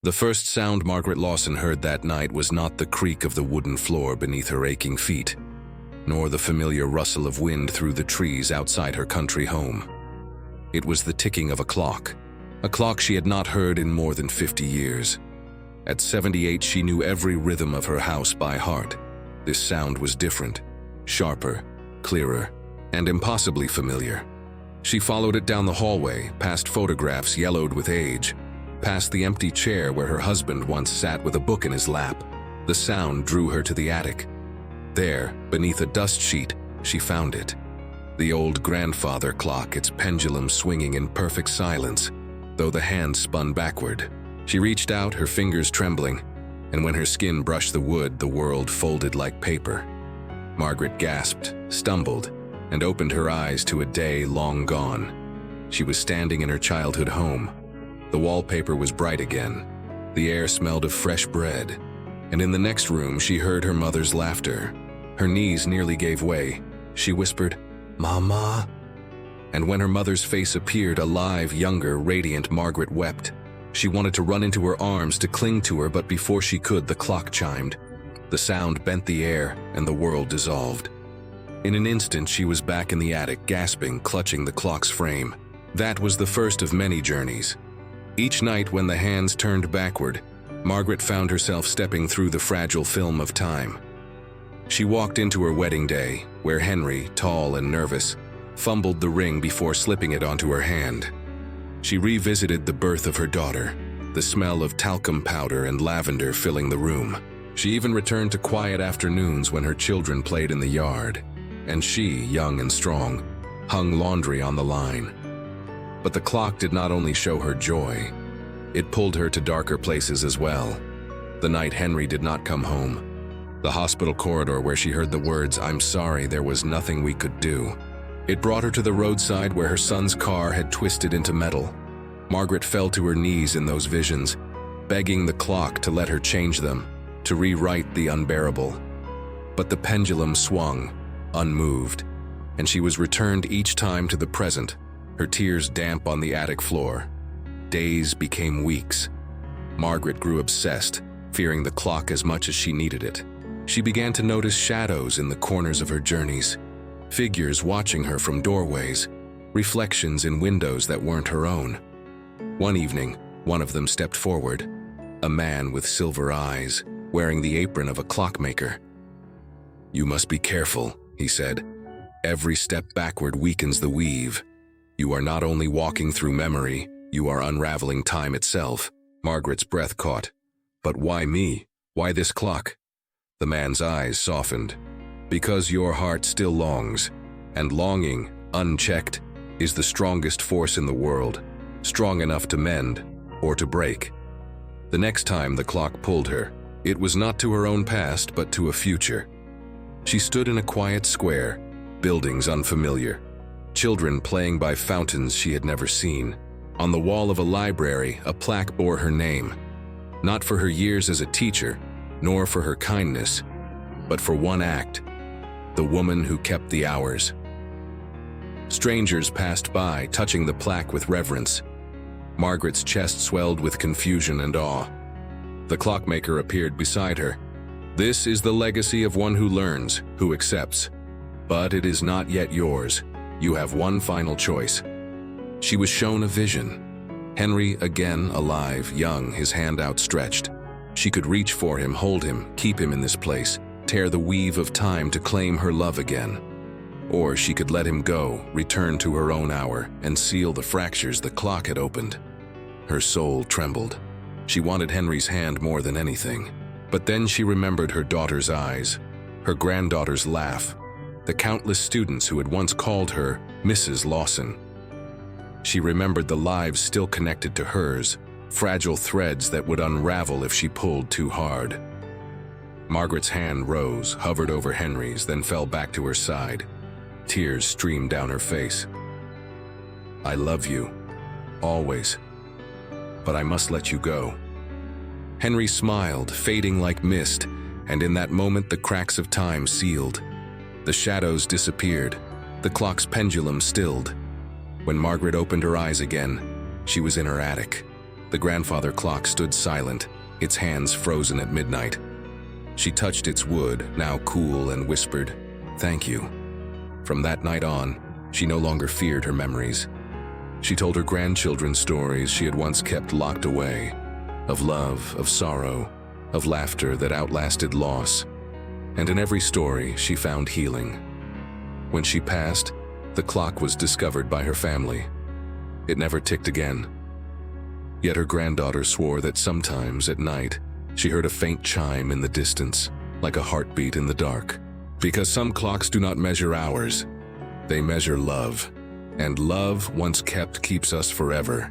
The first sound Margaret Lawson heard that night was not the creak of the wooden floor beneath her aching feet, nor the familiar rustle of wind through the trees outside her country home. It was the ticking of a clock she had not heard in more than 50 years. At 78, she knew every rhythm of her house by heart. This sound was different, sharper, clearer, and impossibly familiar. She followed it down the hallway, past photographs yellowed with age, past the empty chair where her husband once sat with a book in his lap. The sound drew her to the attic. There, beneath a dust sheet, she found it. The old grandfather clock, its pendulum swinging in perfect silence, though the hand spun backward. She reached out, her fingers trembling, and when her skin brushed the wood, the world folded like paper. Margaret gasped, stumbled, and opened her eyes to a day long gone. She was standing in her childhood home. The wallpaper was bright again. The air smelled of fresh bread. And in the next room, she heard her mother's laughter. Her knees nearly gave way. She whispered, "Mama." And when her mother's face appeared, alive, younger, radiant, Margaret wept. She wanted to run into her arms, to cling to her, but before she could, the clock chimed. The sound bent the air, and the world dissolved. In an instant, she was back in the attic, gasping, clutching the clock's frame. That was the first of many journeys. Each night, when the hands turned backward, Margaret found herself stepping through the fragile film of time. She walked into her wedding day, where Henry, tall and nervous, fumbled the ring before slipping it onto her hand. She revisited the birth of her daughter, the smell of talcum powder and lavender filling the room. She even returned to quiet afternoons when her children played in the yard, and she, young and strong, hung laundry on the line. But the clock did not only show her joy, it pulled her to darker places as well. The night Henry did not come home, the hospital corridor where she heard the words, "I'm sorry, there was nothing we could do." It brought her to the roadside where her son's car had twisted into metal. Margaret fell to her knees in those visions, begging the clock to let her change them, to rewrite the unbearable. But the pendulum swung, unmoved, and she was returned each time to the present, her tears damp on the attic floor. Days became weeks. Margaret grew obsessed, fearing the clock as much as she needed it. She began to notice shadows in the corners of her journeys, figures watching her from doorways, reflections in windows that weren't her own. One evening, one of them stepped forward, a man with silver eyes, wearing the apron of a clockmaker. "You must be careful," he said. "Every step backward weakens the weave. You are not only walking through memory, you are unraveling time itself." Margaret's breath caught. "But why me? Why this clock?" The man's eyes softened. "Because your heart still longs, and longing, unchecked, is the strongest force in the world, strong enough to mend or to break." The next time the clock pulled her, it was not to her own past, but to a future. She stood in a quiet square, buildings unfamiliar, children playing by fountains she had never seen. On the wall of a library, a plaque bore her name, not for her years as a teacher, nor for her kindness, but for one act: the woman who kept the hours. Strangers passed by, touching the plaque with reverence. Margaret's chest swelled with confusion and awe. The clockmaker appeared beside her. "This is the legacy of one who learns, who accepts. But it is not yet yours. You have one final choice." She was shown a vision. Henry again alive, young, his hand outstretched. She could reach for him, hold him, keep him in this place, tear the weave of time to claim her love again. Or she could let him go, return to her own hour, and seal the fractures the clock had opened. Her soul trembled. She wanted Henry's hand more than anything. But then she remembered her daughter's eyes, her granddaughter's laugh, the countless students who had once called her Mrs. Lawson. She remembered the lives still connected to hers, fragile threads that would unravel if she pulled too hard. Margaret's hand rose, hovered over Henry's, then fell back to her side. Tears streamed down her face. "I love you, always, but I must let you go." Henry smiled, fading like mist, and in that moment the cracks of time sealed. The shadows disappeared, the clock's pendulum stilled. When Margaret opened her eyes again, she was in her attic. The grandfather clock stood silent, its hands frozen at midnight. She touched its wood, now cool, and whispered, "Thank you." From that night on, she no longer feared her memories. She told her grandchildren stories she had once kept locked away, of love, of sorrow, of laughter that outlasted loss. And in every story, she found healing. When she passed, the clock was discovered by her family. It never ticked again. Yet her granddaughter swore that sometimes at night, she heard a faint chime in the distance, like a heartbeat in the dark. Because some clocks do not measure hours, they measure love. And love, once kept, keeps us forever.